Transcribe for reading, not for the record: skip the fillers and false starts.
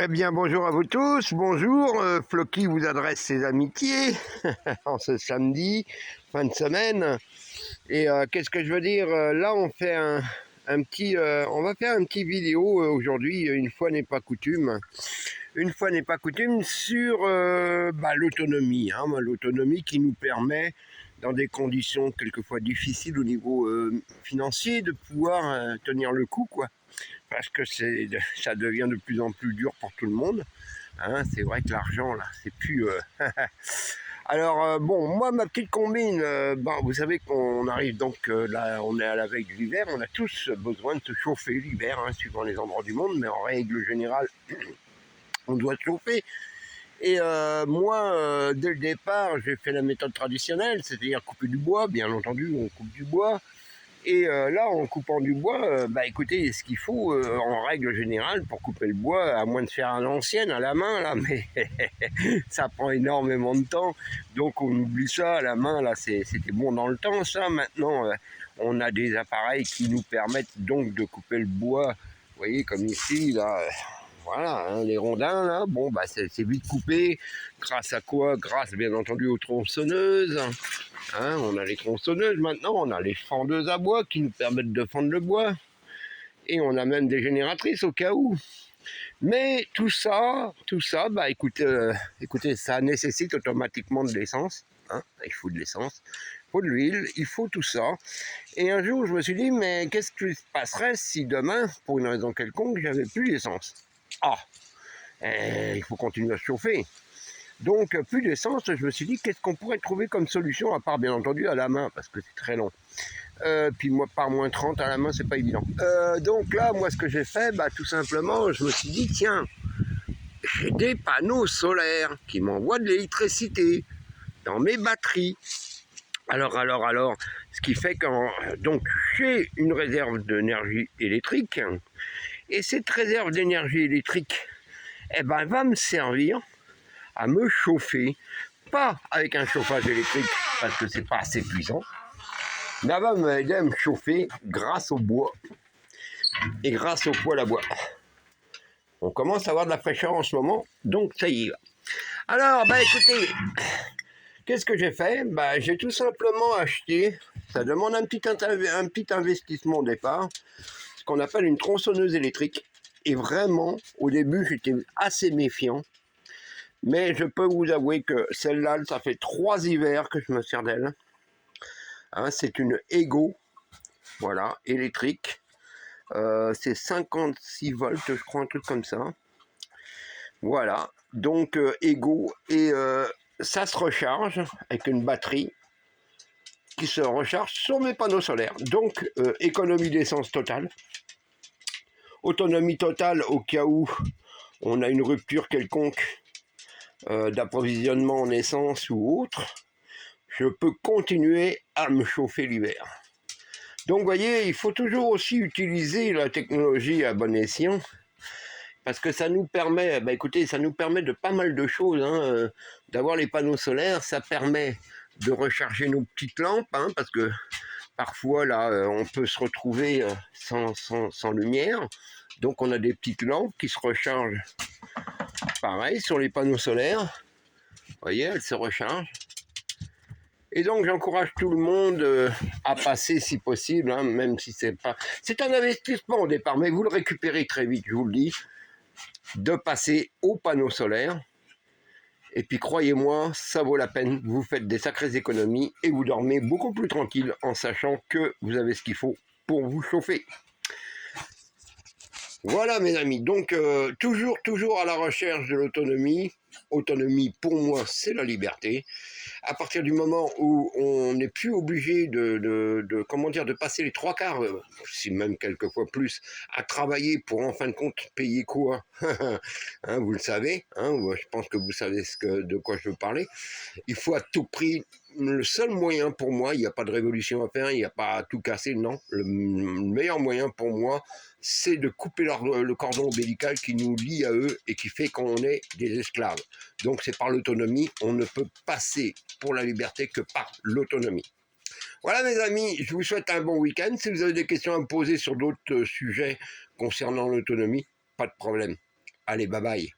Eh bien, bonjour à vous tous, bonjour. Floki vous adresse ses amitiés en ce samedi, fin de semaine. Et qu'est-ce que je veux dire? Là, on fait on va faire un petit vidéo aujourd'hui, une fois n'est pas coutume. Une fois n'est pas coutume sur l'autonomie. L'autonomie qui nous permet, dans des conditions quelquefois difficiles au niveau financier, de pouvoir tenir le coup, quoi. Parce que ça devient de plus en plus dur pour tout le monde. C'est vrai que l'argent, là, c'est plus... Alors, bon, moi, ma petite combine, vous savez qu'on arrive donc, là, on est à la veille de l'hiver, on a tous besoin de se chauffer l'hiver, suivant les endroits du monde, mais en règle générale, on doit se chauffer. Et moi, dès le départ, j'ai fait la méthode traditionnelle, c'est-à-dire couper du bois, bien entendu, on coupe du bois. Et là, en coupant du bois, écoutez, ce qu'il faut, en règle générale, pour couper le bois, à moins de faire à l'ancienne, à la main, là, mais ça prend énormément de temps. Donc on oublie ça, à la main, là, c'était bon dans le temps, ça. Maintenant, on a des appareils qui nous permettent donc de couper le bois, vous voyez, comme ici, là. Voilà, les rondins, là, c'est vite coupé. Grâce à quoi? Grâce, bien entendu, aux tronçonneuses. On a les tronçonneuses maintenant, on a les fendeuses à bois qui nous permettent de fendre le bois. Et on a même des génératrices au cas où. Mais tout ça, écoutez, ça nécessite automatiquement de l'essence. Il faut de l'essence, il faut de l'huile, il faut tout ça. Et un jour, je me suis dit, mais qu'est-ce qui se passerait si demain, pour une raison quelconque, j'avais plus d'essence? Il faut continuer à se chauffer. Donc, plus d'essence, je me suis dit, qu'est-ce qu'on pourrait trouver comme solution, à part bien entendu à la main, parce que c'est très long. Puis moi, par moins 30 à la main, c'est pas évident. Donc là, moi, ce que j'ai fait, tout simplement, je me suis dit, tiens, j'ai des panneaux solaires qui m'envoient de l'électricité dans mes batteries. Alors, ce qui fait que donc j'ai une réserve d'énergie électrique, et cette réserve d'énergie électrique, va me servir à me chauffer, pas avec un chauffage électrique parce que c'est pas assez puissant, mais elle va m'aider à me chauffer grâce au bois et grâce au poêle à bois. On commence à avoir de la fraîcheur en ce moment, donc ça y va. Alors, écoutez, qu'est-ce que j'ai fait? J'ai tout simplement acheté, ça demande un petit investissement au départ, ce qu'on appelle une tronçonneuse électrique. Et vraiment, au début, j'étais assez méfiant. Mais je peux vous avouer que celle-là, ça fait 3 hivers que je me sers d'elle. C'est une Ego, voilà, électrique. C'est 56 volts, je crois, un truc comme ça. Voilà, donc Ego. Et ça se recharge avec une batterie qui se recharge sur mes panneaux solaires. Donc, économie d'essence totale. Autonomie totale au cas où on a une rupture quelconque d'approvisionnement en essence ou autre, je peux continuer à me chauffer l'hiver. Donc vous voyez, il faut toujours aussi utiliser la technologie à bon escient, parce que ça nous permet, ça nous permet de pas mal de choses, d'avoir les panneaux solaires, ça permet de recharger nos petites lampes, parce que parfois là, on peut se retrouver sans lumière, donc on a des petites lampes qui se rechargent pareil sur les panneaux solaires. Vous voyez, elles se rechargent. Et donc j'encourage tout le monde à passer si possible, même si c'est pas... C'est un investissement au départ, mais vous le récupérez très vite, je vous le dis, de passer aux panneaux solaires. Et puis croyez-moi, ça vaut la peine, vous faites des sacrées économies et vous dormez beaucoup plus tranquille en sachant que vous avez ce qu'il faut pour vous chauffer. Voilà mes amis, donc toujours à la recherche de l'autonomie. Autonomie pour moi c'est la liberté. À partir du moment où on n'est plus obligé de passer les 3 quarts, si même quelquefois plus, à travailler pour en fin de compte payer quoi? Vous le savez, je pense que vous savez de quoi je veux parler. Il faut à tout prix, le seul moyen pour moi, il n'y a pas de révolution à faire, il n'y a pas à tout casser, non. Le meilleur moyen pour moi, c'est de couper le cordon ombilical qui nous lie à eux et qui fait qu'on est des esclaves. Donc c'est par l'autonomie, on ne peut passer pour la liberté que par l'autonomie. Voilà mes amis, je vous souhaite un bon week-end. Si vous avez des questions à me poser sur d'autres sujets concernant l'autonomie, pas de problème. Allez, bye bye.